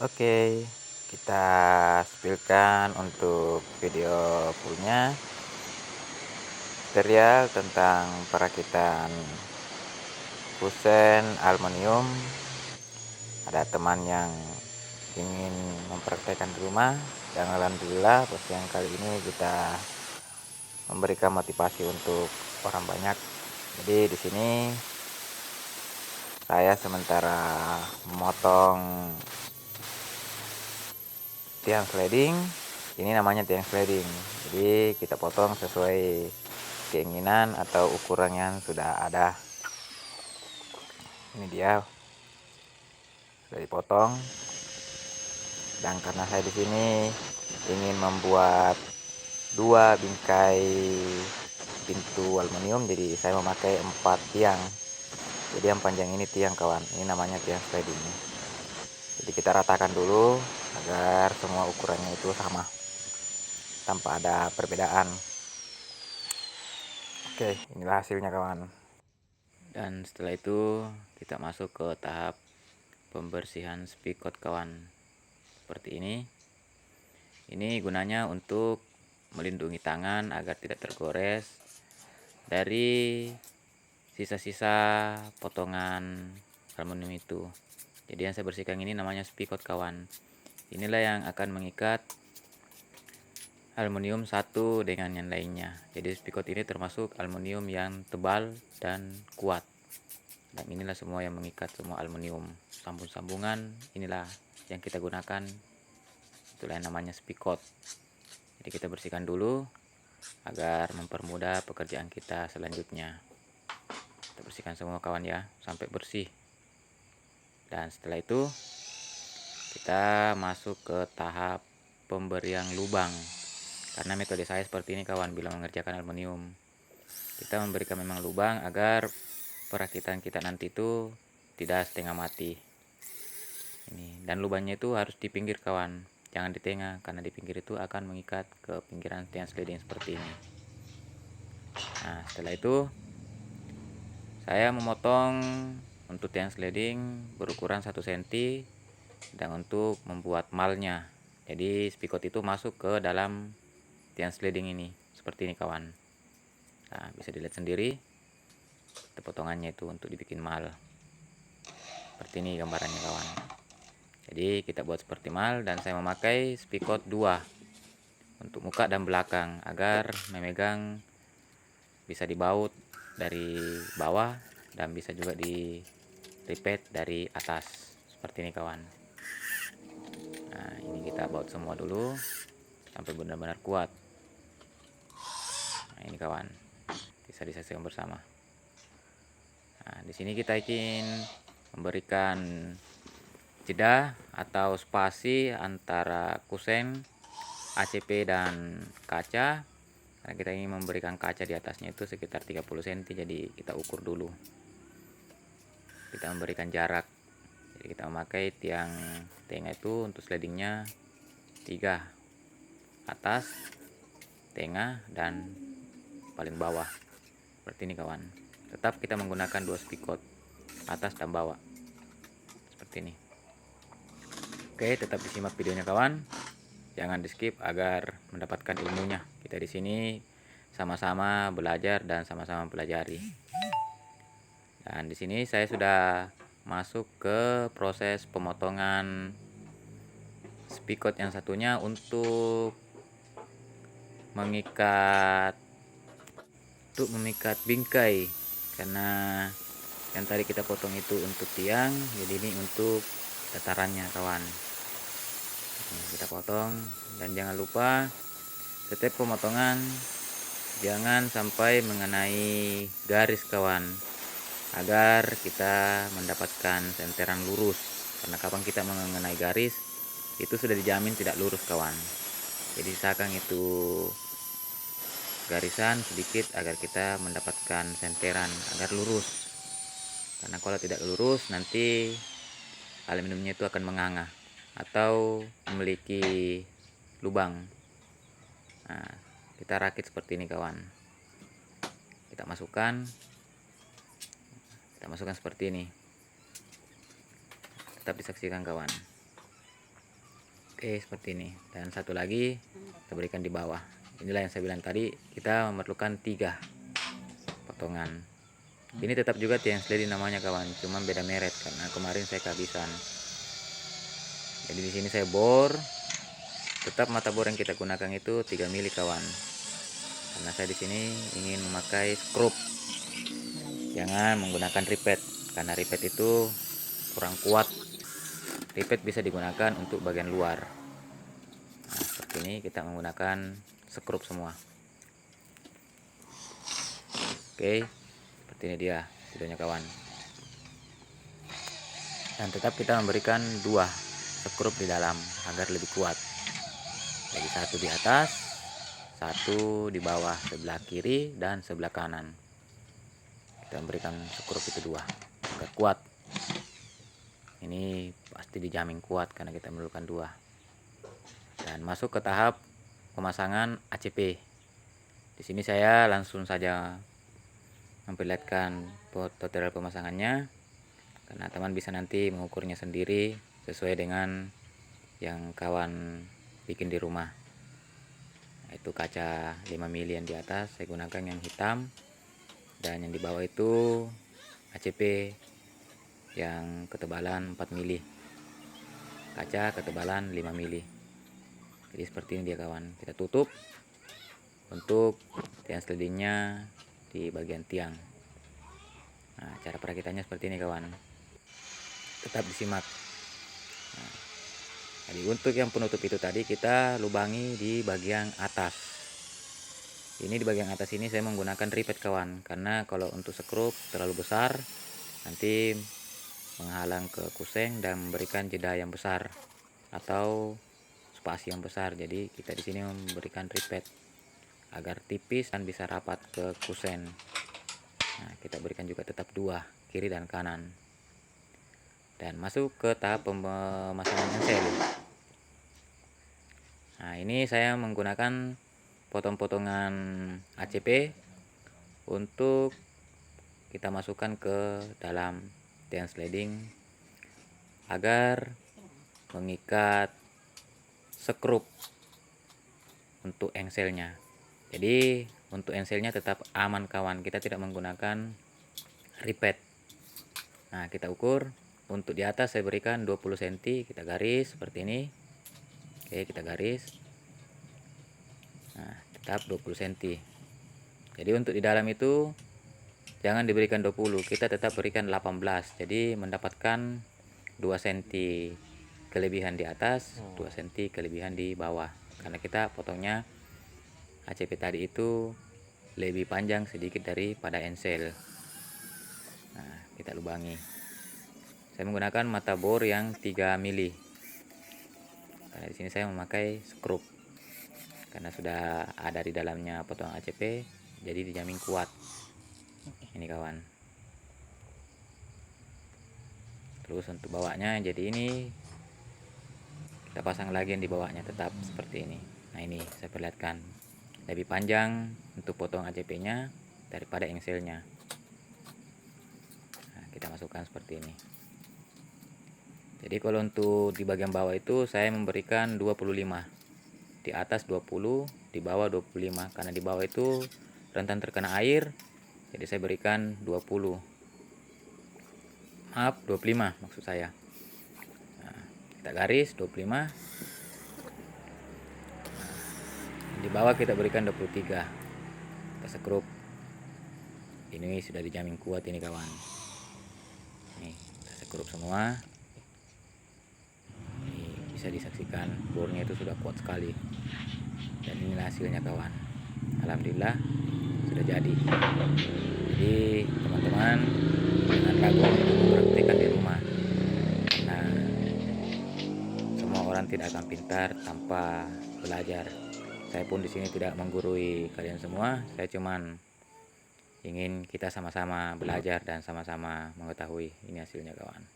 Oke, kita spillkan untuk video fullnya tutorial tentang perakitan kusen aluminium. Ada teman yang ingin mempraktekkan di rumah, dan alhamdulillah pas yang kali ini kita memberikan motivasi untuk orang banyak. Jadi di sini saya sementara memotong tiang sliding. Ini namanya tiang sliding, jadi kita potong sesuai keinginan atau ukuran yang sudah ada. Ini dia sudah dipotong, dan karena saya di sini ingin membuat dua bingkai pintu aluminium, jadi saya memakai 4 tiang. Jadi yang panjang ini tiang kawan, ini namanya tiang sliding. Jadi kita ratakan dulu agar semua ukurannya itu sama tanpa ada perbedaan. Oke, inilah hasilnya kawan. Dan setelah itu kita masuk ke tahap pembersihan spikot kawan. Seperti ini. Ini gunanya untuk melindungi tangan agar tidak tergores dari sisa-sisa potongan aluminium itu. Jadi yang saya bersihkan ini namanya spikot kawan. Inilah yang akan mengikat aluminium satu dengan yang lainnya. Jadi spikot ini termasuk aluminium yang tebal dan kuat. Dan inilah semua yang mengikat semua aluminium. Sambung-sambungan inilah yang kita gunakan. Itulah yang namanya spikot. Jadi kita bersihkan dulu agar mempermudah pekerjaan kita selanjutnya. Kita bersihkan semua kawan ya, sampai bersih. Dan setelah itu kita masuk ke tahap pemberian lubang. Karena metode saya seperti ini kawan, bila mengerjakan aluminium. Kita memberikan memang lubang agar perakitan kita nanti itu tidak setengah mati. Ini, dan lubangnya itu harus di pinggir kawan, jangan di tengah, karena di pinggir itu akan mengikat ke pinggiran tiang sliding seperti ini. Nah, setelah itu saya memotong untuk tiang sliding berukuran 1 cm, dan untuk membuat malnya. Jadi spikot itu masuk ke dalam tiang sliding ini seperti ini kawan. Nah, bisa dilihat sendiri potongannya itu untuk dibikin mal. Seperti ini gambarannya kawan. Jadi kita buat seperti mal, dan saya memakai spikot 2 untuk muka dan belakang agar memegang bisa dibaut dari bawah dan bisa juga diripet dari atas seperti ini kawan. Nah, ini kita baut semua dulu sampai benar-benar kuat. Nah, ini kawan, bisa disaksikan bersama. Nah, di sini kita ingin memberikan jeda atau spasi antara kusen, ACP dan kaca. Karena kita ingin memberikan kaca di atasnya itu sekitar 30 cm, jadi kita ukur dulu. Kita memberikan jarak. Jadi kita memakai tiang tengah itu untuk slidingnya 3, atas, tengah, dan paling bawah. Seperti ini kawan. Tetap kita menggunakan 2 spikot, atas dan bawah. Seperti ini. Oke, tetap disimak videonya kawan. Jangan di skip agar mendapatkan ilmunya. Kita di sini sama-sama belajar dan sama-sama pelajari. Dan di sini saya sudah masuk ke proses pemotongan spikot yang satunya untuk memikat bingkai, karena yang tadi kita potong itu untuk tiang, jadi ini untuk datarannya kawan. Ini kita potong, dan jangan lupa setiap pemotongan jangan sampai mengenai garis kawan, agar kita mendapatkan senteran lurus. Karena kapan kita mengenai garis itu sudah dijamin tidak lurus kawan. Jadi sisakan itu garisan sedikit agar kita mendapatkan senteran agar lurus. Karena kalau tidak lurus nanti aluminiumnya itu akan menganga atau memiliki lubang. Nah, kita rakit seperti ini kawan. Kita masukkan seperti ini. Tetap disaksikan kawan. Oke, seperti ini. Dan satu lagi kita berikan di bawah. Inilah yang saya bilang tadi, kita memerlukan 3 potongan. Ini tetap juga tiang sliding namanya kawan, cuma beda merek karena kemarin saya kehabisan. Jadi di sini saya bor, tetap mata bor yang kita gunakan itu 3 mili kawan. Karena saya di sini ingin memakai skrup. Jangan menggunakan ripet karena ripet itu kurang kuat. Ripet bisa digunakan untuk bagian luar. Nah, seperti ini kita menggunakan skrup semua. Oke, seperti ini dia videonya kawan. Dan tetap kita memberikan 2 skrup di dalam agar lebih kuat. Jadi 1 di atas, 1 di bawah sebelah kiri dan sebelah kanan. Kita memberikan skrup itu 2 agar kuat. Ini pasti dijamin kuat karena kita memerlukan 2. Dan masuk ke tahap pemasangan ACP. Di sini saya langsung saja memperlihatkan tutorial pemasangannya, karena teman bisa nanti mengukurnya sendiri sesuai dengan yang kawan bikin di rumah. Itu kaca 5 mili yang di atas saya gunakan yang hitam, dan yang di bawah itu ACP yang ketebalan 4 mili, kaca ketebalan 5 mili. Jadi seperti ini dia kawan. Kita tutup untuk tiang slidingnya di bagian tiang. Nah, cara perakitannya seperti ini kawan, tetap disimak. Nah, jadi untuk yang penutup itu tadi kita lubangi di bagian atas. Ini di bagian atas ini saya menggunakan ripet kawan, karena kalau untuk skrup terlalu besar nanti menghalang ke kuseng dan memberikan jeda yang besar atau spasi yang besar. Jadi kita di sini memberikan ripet agar tipis dan bisa rapat ke kusen. Nah, kita berikan juga tetap 2 kiri dan kanan. Dan masuk ke tahap pemasangan ensel. Nah, ini saya menggunakan potong-potongan ACP untuk kita masukkan ke dalam tiang sliding agar mengikat skrup untuk engselnya. Jadi untuk engselnya tetap aman kawan, kita tidak menggunakan ripet. Nah, kita ukur. Untuk di atas saya berikan 20 cm, kita garis seperti ini. Oke, kita garis. Nah, tetap 20 cm. Jadi untuk di dalam itu jangan diberikan 20, kita tetap berikan 18. Jadi mendapatkan 2 cm kelebihan di atas, 2 cm kelebihan di bawah. Karena kita potongnya ACP tadi itu lebih panjang sedikit daripada ensel. Nah, kita lubangi. Saya menggunakan mata bor yang 3 mili. Karena di sini saya memakai skrup. Karena sudah ada di dalamnya potongan ACP, jadi dijamin kuat. Ini kawan. Terus untuk bawahnya jadi ini kita pasang lagi yang di bawahnya tetap seperti ini. Nah, ini saya perlihatkan lebih panjang untuk potong ACP-nya daripada engselnya. Nah, kita masukkan seperti ini. Jadi kalau untuk di bagian bawah itu saya memberikan 25. Di atas 20, di bawah 25. Karena di bawah itu rentan terkena air, jadi saya berikan 20. Maaf, 25 maksud saya. Nah, kita garis 25. Di bawah kita berikan 23. Kita skrup. Ini sudah dijamin kuat ini kawan. Nih, kita skrup semua. Ini bisa disaksikan bornya itu sudah kuat sekali. Dan inilah hasilnya kawan. Alhamdulillah sudah jadi. Jadi teman-teman jangan ragu untuk mempraktikkan di rumah. Nah, semua orang tidak akan pintar tanpa belajar. Saya pun di sini tidak menggurui kalian semua. Saya cuman ingin kita sama-sama belajar dan sama-sama mengetahui. Ini hasilnya kawan.